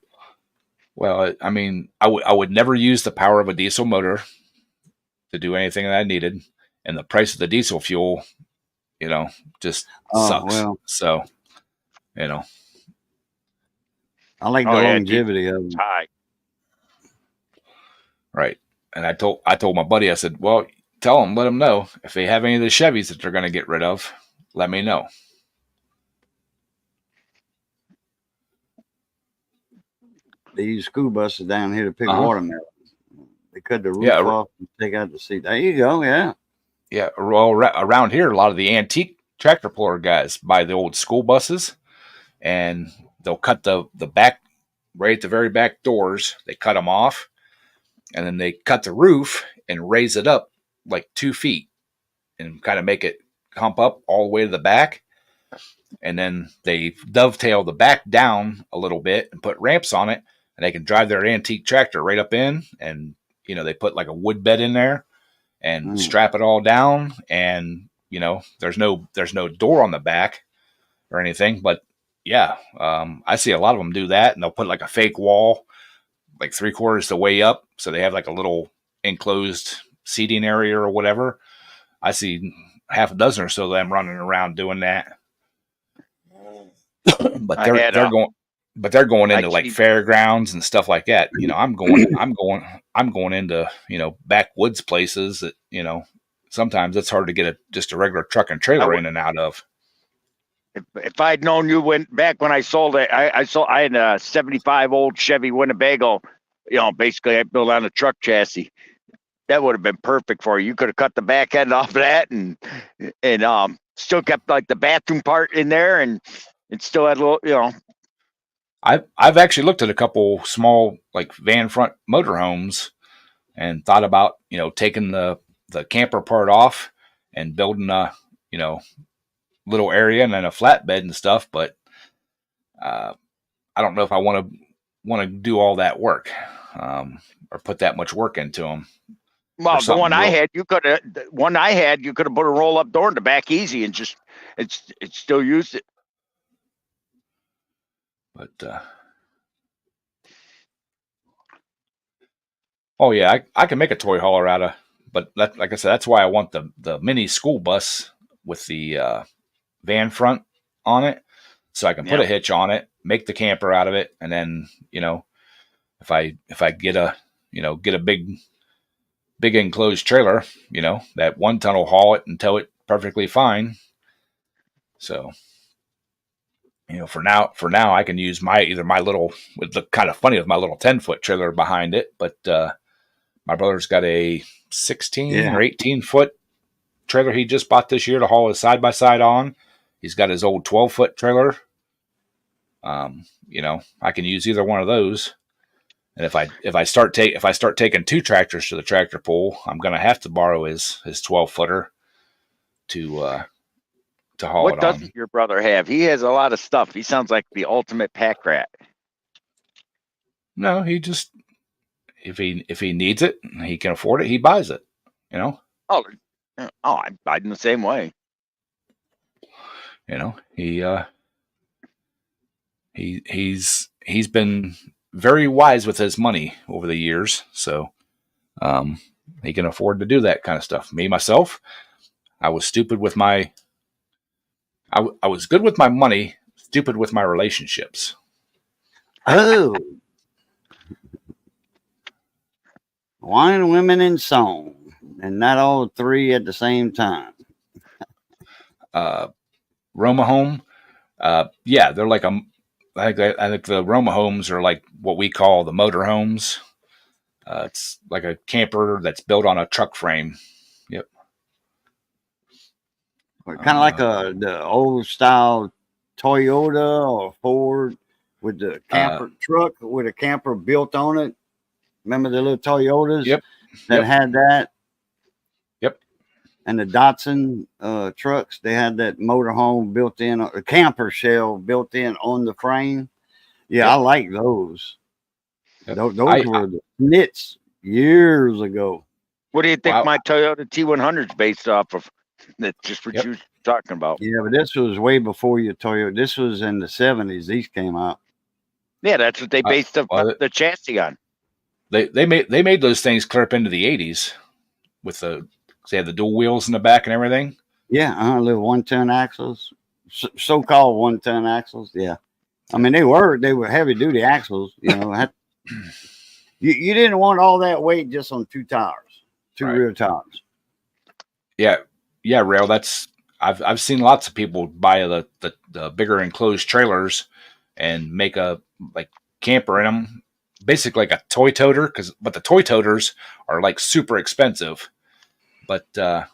Well, I mean, I would never use the power of a diesel motor to do anything that I needed, and the price of the diesel fuel, just sucks. Well. So, I like the longevity of them. High. Right. And I told my buddy, I said, well, let them know if they have any of the Chevys that they're going to get rid of, let me know. They use school buses down here to pick watermelons. They cut the roof off and take out the seat. There you go. Yeah. Yeah. Well, around here, a lot of the antique tractor puller guys buy the old school buses, and they'll cut the back, right at the very back doors. They cut them off, and then they cut the roof and raise it up like 2 feet and kind of make it hump up all the way to the back. And then they dovetail the back down a little bit and put ramps on it. and they can drive their antique tractor right up in, and they put like a wood bed in there and strap it all down, and there's no door on the back or anything, but yeah, I see a lot of them do that, and they'll put like a fake wall like 3/4 the way up, so they have like a little enclosed seating area or whatever. I see half a dozen or so of them running around doing that. But they're going into like fairgrounds and stuff like that. I'm going into backwoods places that sometimes it's hard to get just a regular truck and trailer in and out of. If I'd known you went back when I sold it, I had a 75 old Chevy Winnebago. Basically I built on a truck chassis. That would have been perfect for you. You could have cut the back end off of that and still kept like the bathroom part in there, and it still had a little, I've actually looked at a couple small like van front motorhomes and thought about taking the camper part off and building a little area and then a flatbed and stuff, but I don't know if I want to do all that work or put that much work into them. Well, the one I had, you could have put a roll up door in the back easy and just it's still used it. But oh yeah, I can make a toy hauler out of. But like I said, that's why I want the mini school bus with the van front on it, so I can put a hitch on it, make the camper out of it, and then if I get a big enclosed trailer, that one ton will haul it and tow it perfectly fine. So for now I can use my little, would look kind of funny with my little 10-foot trailer behind it, but my brother's got a 16 or 18-foot trailer he just bought this year to haul his side-by-side on. He's got his old 12-foot trailer. I can use either one of those. And if I start taking 2 tractors to the tractor pull, I'm going to have to borrow his 12-footer to haul it on. What doesn't your brother have? He has a lot of stuff. He sounds like the ultimate pack rat. No, he just, if he needs it, he can afford it, he buys it. Oh, I'm the same way. He's been very wise with his money over the years, so he can afford to do that kind of stuff. Me myself, I was stupid with my. I was good with my money, stupid with my relationships. Oh, wine, women, and song, and not all 3 at the same time. Roma home, yeah, they're like I think the Roma homes are like what we call the motor homes. It's like a camper that's built on a truck frame. Yep. Kind of like the old style Toyota or Ford with the camper truck with a camper built on it. Remember the little Toyotas? Yep. That had that. Yep. And the Datsun trucks, they had that motorhome built in, a camper shell built in on the frame. Yeah, I like those. Yep. Those were the nits years ago. What do you think my Toyota T100 is based off of? That's just what you were talking about. Yeah, but this was way before your Toyota. This was in the 70s. These came out. Yeah, that's what they based the chassis on. They made those things clear up into the 80s with they had the dual wheels in the back and everything. Yeah, little 1-ton axles, so-called 1-ton axles. Yeah, I mean they were heavy duty axles. You didn't want all that weight just on 2 tires, 2 rear tires. Yeah, Rail. That's I've seen lots of people buy the bigger enclosed trailers and make a like camper in them, basically like a toy toter. But the toy toters are like super expensive. But they'll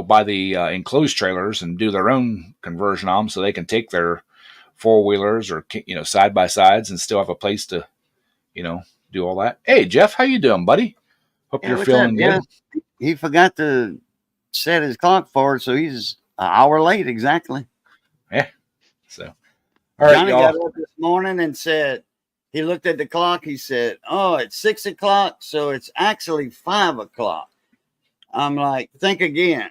buy the enclosed trailers and do their own conversion on them, so they can take their 4-wheelers or side by sides and still have a place to do all that. Hey Jeff, how you doing, buddy? Hope you're feeling good. Yeah. He forgot to set his clock for it, so he's an hour late exactly. Yeah. So, all right, Johnny y'all. got up this morning and said, he looked at the clock. He said, "Oh, it's 6 o'clock, so it's actually 5 o'clock." I'm like, "Think again.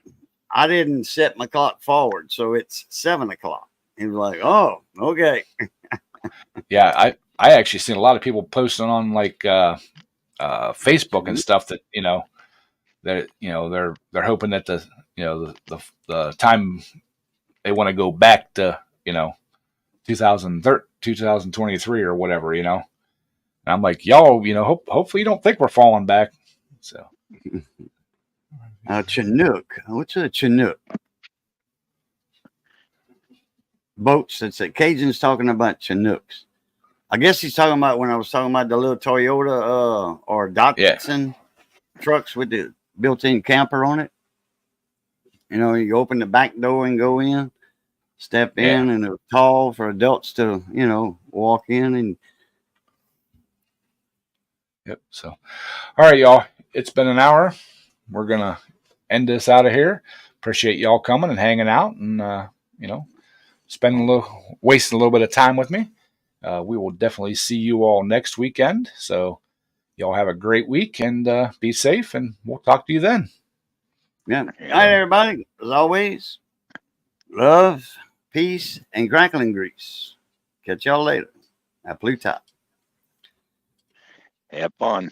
I didn't set my clock forward, so it's 7 o'clock." He was like, "Oh, okay." Yeah, I actually seen a lot of people posting on like Facebook and stuff that they're hoping that the time they want to go back to 2023 or whatever, And I'm like, y'all, hopefully you don't think we're falling back. So Chinook. What's a Chinook? Boats. That's it. Cajun's talking about Chinooks. I guess he's talking about when I was talking about the little Toyota or Datsun trucks with the built-in camper on it. You open the back door and go in, step in, and it's tall for adults to, walk in and. Yep. So, all right, y'all. It's been an hour. We're gonna end this out of here. Appreciate y'all coming and hanging out, and wasting a little bit of time with me. We will definitely see you all next weekend. So, y'all have a great week and be safe, and we'll talk to you then. Yeah. All right, everybody. As always, love, peace, and crackling grease. Catch y'all later at Blue Top. Have fun.